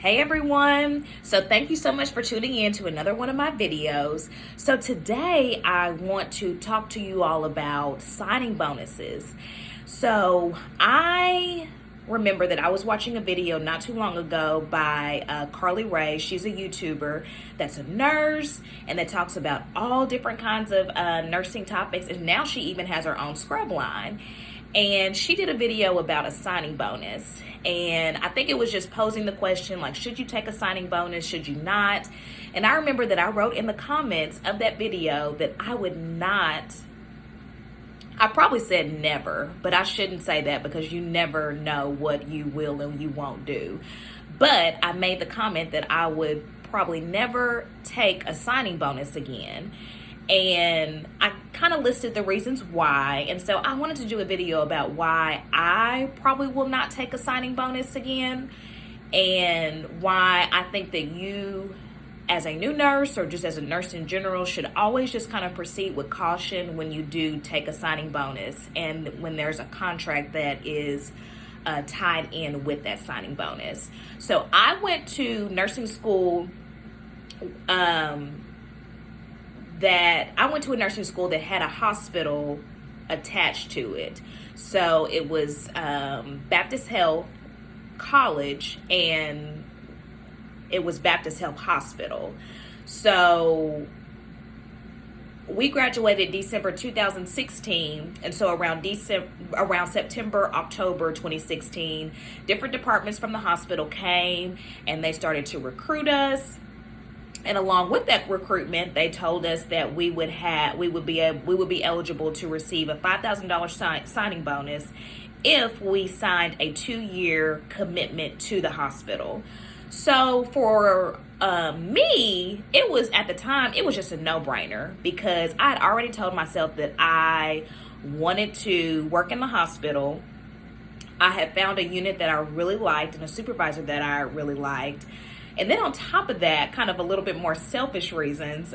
Hey everyone! So thank you so much for tuning in to another one of my videos. So today I want to talk to you all about signing bonuses. So I remember that I was watching a video not too long ago by Carly Rae. She's a YouTuber that's a nurse and that talks about all different kinds of nursing topics, and now she even has her own scrub line. And she did a video about a signing bonus, and I think it was just posing the question, like, should you take a signing bonus, should you not? And I remember that I wrote in the comments of that video that I would not. I probably said never, but I shouldn't say that because you never know what you will and you won't do. But I made the comment that I would probably never take a signing bonus again. And I kind of listed the reasons why. And so I wanted to do a video about why I probably will not take a signing bonus again, and why I think that you, as a new nurse or just as a nurse in general, should always just kind of proceed with caution when you do take a signing bonus and when there's a contract that is tied in with that signing bonus. So I went to nursing school. I went to a nursing school that had a hospital attached to it. So it was Baptist Health College, and it was Baptist Health Hospital. So we graduated December 2016, and so around September, October 2016, different departments from the hospital came and they started to recruit us. And along with that recruitment, they told us that we would be eligible to receive a $5,000 signing bonus if we signed a 2-year commitment to the hospital. So for me, it was, at the time, it was just a no-brainer because I had already told myself that I wanted to work in the hospital. I had found a unit that I really liked and a supervisor that I really liked. And then on top of that, kind of a little bit more selfish reasons,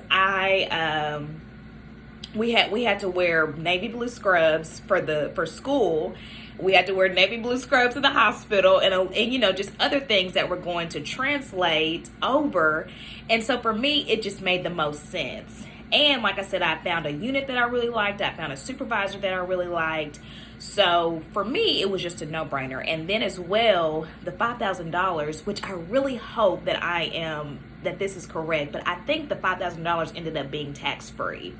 we had to wear navy blue scrubs for school. We had to wear navy blue scrubs in the hospital, and just other things that were going to translate over. And so for me, it just made the most sense. And like I said, I found a unit that I really liked. I found a supervisor that I really liked. So for me, it was just a no-brainer. And then as well, the $5,000, which I really hope that this is correct, but I think the $5,000 ended up being tax-free.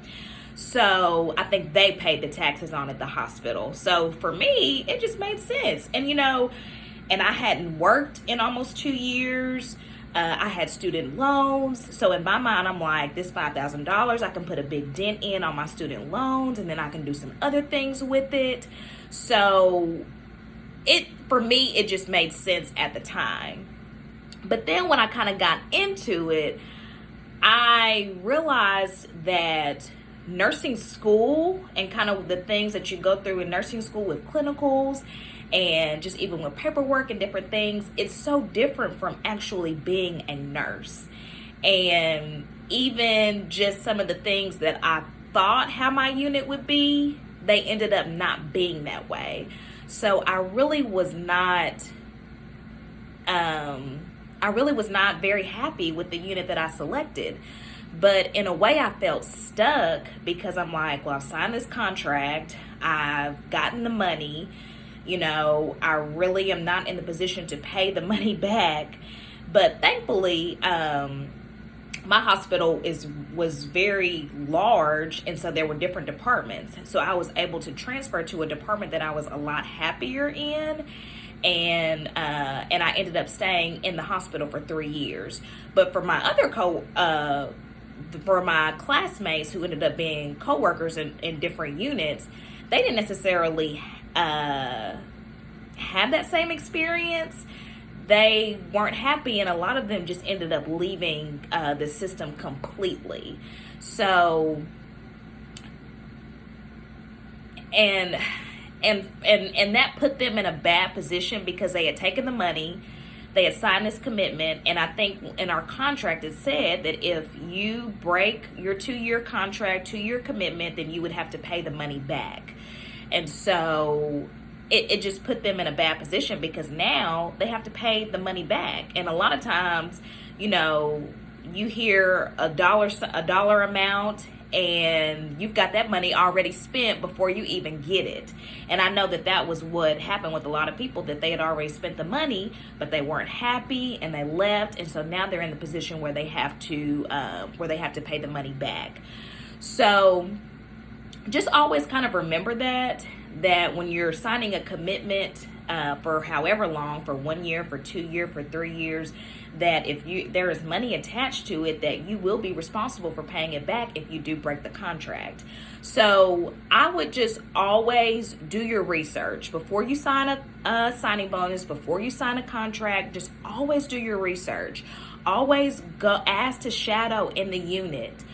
So I think they paid the taxes on at the hospital. So for me, it just made sense. And and I hadn't worked in almost 2 years. I had student loans. So in my mind, I'm like, this $5,000, I can put a big dent in on my student loans, and then I can do some other things with it. So for me, it just made sense at the time. But then when I kind of got into it, I realized that nursing school and kind of the things that you go through in nursing school with clinicals and just even with paperwork and different things, it's so different from actually being a nurse. And even just some of the things that I thought how my unit would be, they ended up not being that way. So I really was not very happy with the unit that I selected. But in a way, I felt stuck because I'm like, well, I've signed this contract, I've gotten the money, I really am not in the position to pay the money back. But thankfully, my hospital was very large, and so there were different departments. So I was able to transfer to a department that I was a lot happier in. And I ended up staying in the hospital for 3 years. But for my for my classmates who ended up being coworkers in different units, they didn't necessarily have that same experience. They weren't happy, and a lot of them just ended up leaving the system completely. So, and that put them in a bad position because they had taken the money, they had signed this commitment, and I think in our contract it said that if you break your 2-year contract, 2-year commitment, then you would have to pay the money back. And so it just put them in a bad position because now they have to pay the money back. And a lot of times, you know, you hear a dollar amount and you've got that money already spent before you even get it. And I know that that was what happened with a lot of people, that they had already spent the money, but they weren't happy and they left. And so now they're in the position where they have to pay the money back. So just always kind of remember that when you're signing a commitment for however long, for 1 year, for 2 years, for 3 years, that if there is money attached to it, that you will be responsible for paying it back if you do break the contract. So I would just always do your research before you sign a signing bonus, before you sign a contract. Just always do your research. Always go ask to shadow in the unit.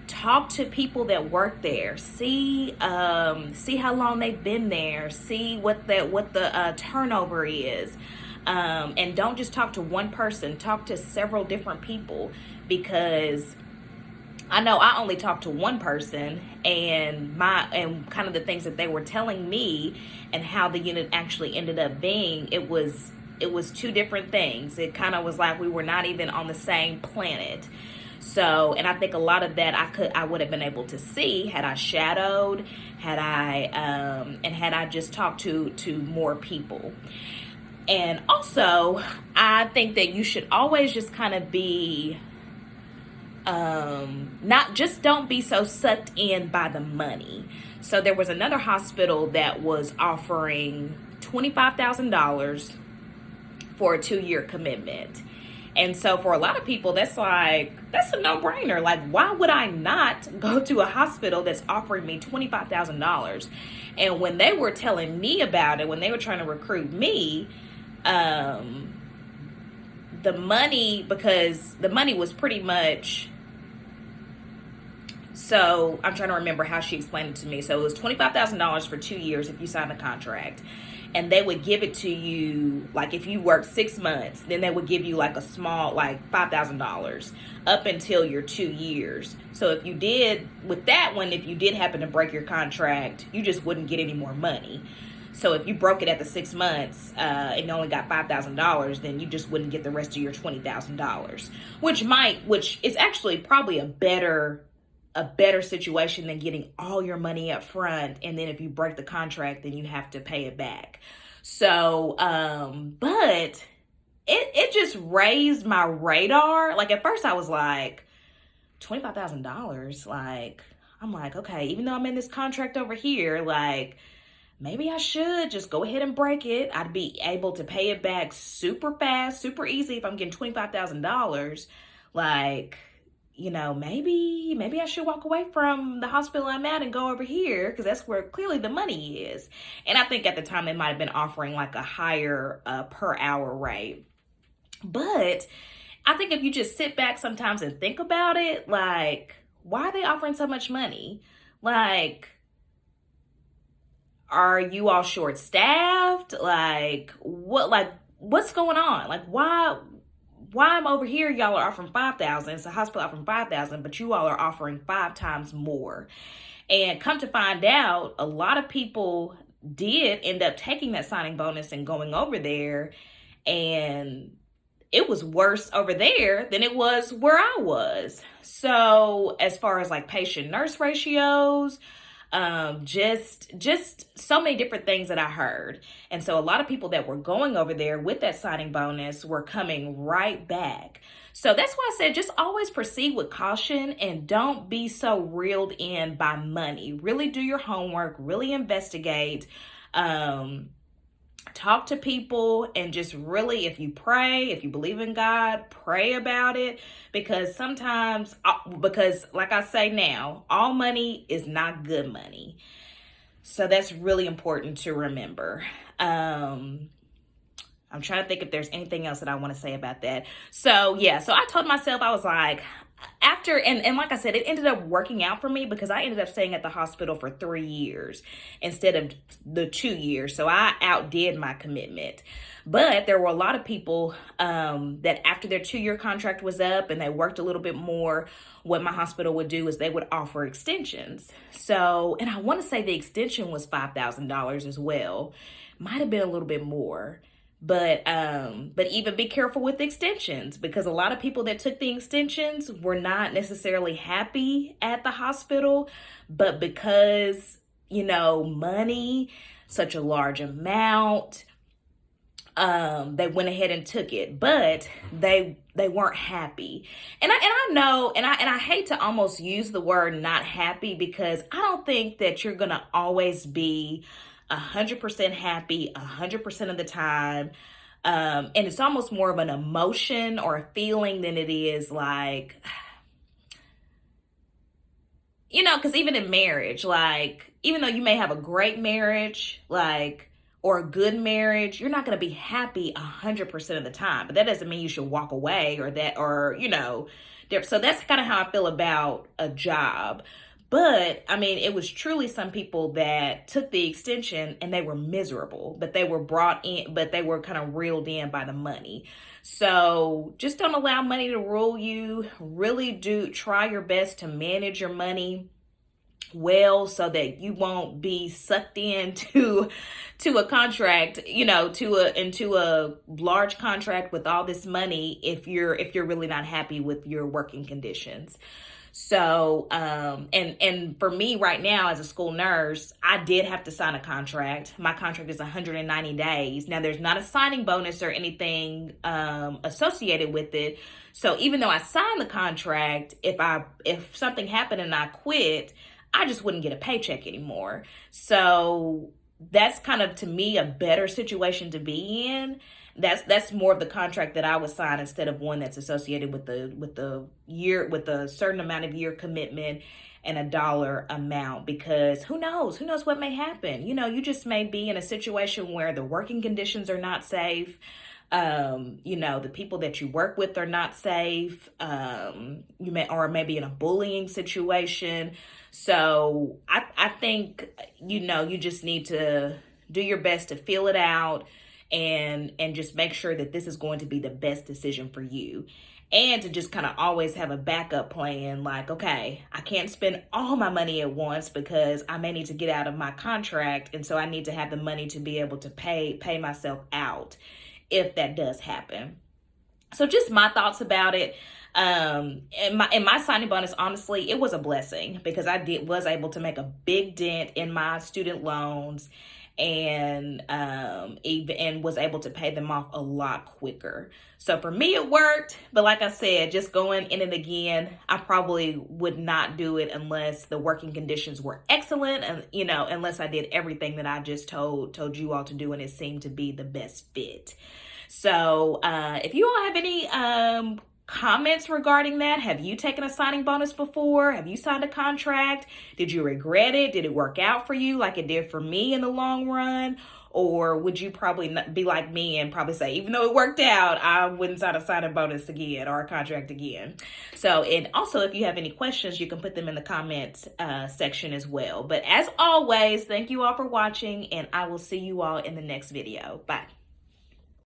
Talk to people that work there. See how long they've been there. See what the turnover is. And don't just talk to one person. Talk to several different people, because I know I only talked to one person, and kind of the things that they were telling me and how the unit actually ended up being, it was two different things. It kind of was like we were not even on the same planet. So, and I think a lot of that I would have been able to see had I shadowed, had I just talked to more people. And also, I think that you should always just kind of be, don't be so sucked in by the money. So there was another hospital that was offering $25,000 for a 2-year commitment. And so for a lot of people, that's a no-brainer. Like, why would I not go to a hospital that's offering me $25,000? And when they were telling me about it, when they were trying to recruit me, because the money was pretty much, so I'm trying to remember how she explained it to me. So it was $25,000 for 2 years if you sign a contract. And they would give it to you, like if you worked 6 months, then they would give you like a small, like $5,000 up until your 2 years. So if you did, with that one, if you did happen to break your contract, you just wouldn't get any more money. So if you broke it at the 6 months and you only got $5,000, then you just wouldn't get the rest of your $20,000, which is actually probably a better situation than getting all your money up front, and then if you break the contract, then you have to pay it back. So, but it just raised my radar. Like at first I was like, $25,000, like, I'm like, okay, even though I'm in this contract over here, like, maybe I should just go ahead and break it. I'd be able to pay it back super fast, super easy if I'm getting $25,000. Like, you know, maybe I should walk away from the hospital I'm at and go over here, because that's where clearly the money is. And I think at the time they might have been offering like a higher per hour rate. But I think if you just sit back sometimes and think about it, like, why are they offering so much money? Like, are you all short staffed? Like, what's going on? Like, why I'm over here, y'all are offering $5,000. It's a hospital offering $5,000, but you all are offering 5 times more. And come to find out, a lot of people did end up taking that signing bonus and going over there, and it was worse over there than it was where I was. So as far as like patient nurse ratios, just so many different things that I heard. And so a lot of people that were going over there with that signing bonus were coming right back. So that's why I said, just always proceed with caution and don't be so reeled in by money. Really do your homework, really investigate, talk to people, and just really, if you pray, if you believe in God, pray about it, because sometimes, like I say now, all money is not good money. So that's really important to remember. I'm trying to think if there's anything else that I want to say about that. So yeah, so I told myself, I was like, after, and like I said, it ended up working out for me because I ended up staying at the hospital for 3 years instead of the 2 years. So I outdid my commitment. But there were a lot of people that after their 2-year contract was up and they worked a little bit more, what my hospital would do is they would offer extensions. So, and I want to say the extension was $5,000 as well. might have been a little bit more. But even be careful with extensions, because a lot of people that took the extensions were not necessarily happy at the hospital, but because, money, such a large amount, they went ahead and took it, but they weren't happy. And I know, and I hate to almost use the word not happy, because I don't think that you're gonna always be 100% happy 100% of the time. And it's almost more of an emotion or a feeling than it is like, because even in marriage, like, even though you may have a great marriage, like, or a good marriage, you're not going to be happy 100% of the time. But that doesn't mean you should walk away, so that's kind of how I feel about a job. But I mean, it was truly some people that took the extension and they were miserable, but they were brought in, but they were kind of reeled in by the money. So just don't allow money to rule you. Really do try your best to manage your money well, so that you won't be sucked into a contract, into a large contract with all this money if you're really not happy with your working conditions. So, and for me right now as a school nurse, I did have to sign a contract. My contract is 190 days. Now there's not a signing bonus or anything associated with it. So even though I signed the contract, if something happened and I quit, I just wouldn't get a paycheck anymore. So that's kind of, to me, a better situation to be in. That's more of the contract that I would sign, instead of one that's associated with the year, with a certain amount of year commitment and a dollar amount, because who knows what may happen. You just may be in a situation where the working conditions are not safe. The people that you work with are not safe. You maybe in a bullying situation. So I think, you just need to do your best to feel it out, and just make sure that this is going to be the best decision for you. And to just kind of always have a backup plan, like, okay, I can't spend all my money at once because I may need to get out of my contract. And so I need to have the money to be able to pay myself out if that does happen. So just my thoughts about it. And my signing bonus, honestly, it was a blessing, because I was able to make a big dent in my student loans, and was able to pay them off a lot quicker. So for me, it worked. But like I said, just going in it again, I probably would not do it unless the working conditions were excellent, and unless I did everything that I just told you all to do, and it seemed to be the best fit. So if you all have any comments regarding that, have you taken a signing bonus before? Have you signed a contract? Did you regret it? Did it work out for you like it did for me in the long run? Or would you probably not be like me and probably say, even though it worked out, I wouldn't sign a signing bonus again or a contract again? So, and also, if you have any questions, you can put them in the comments section as well. But as always, thank you all for watching, and I will see you all in the next video. Bye.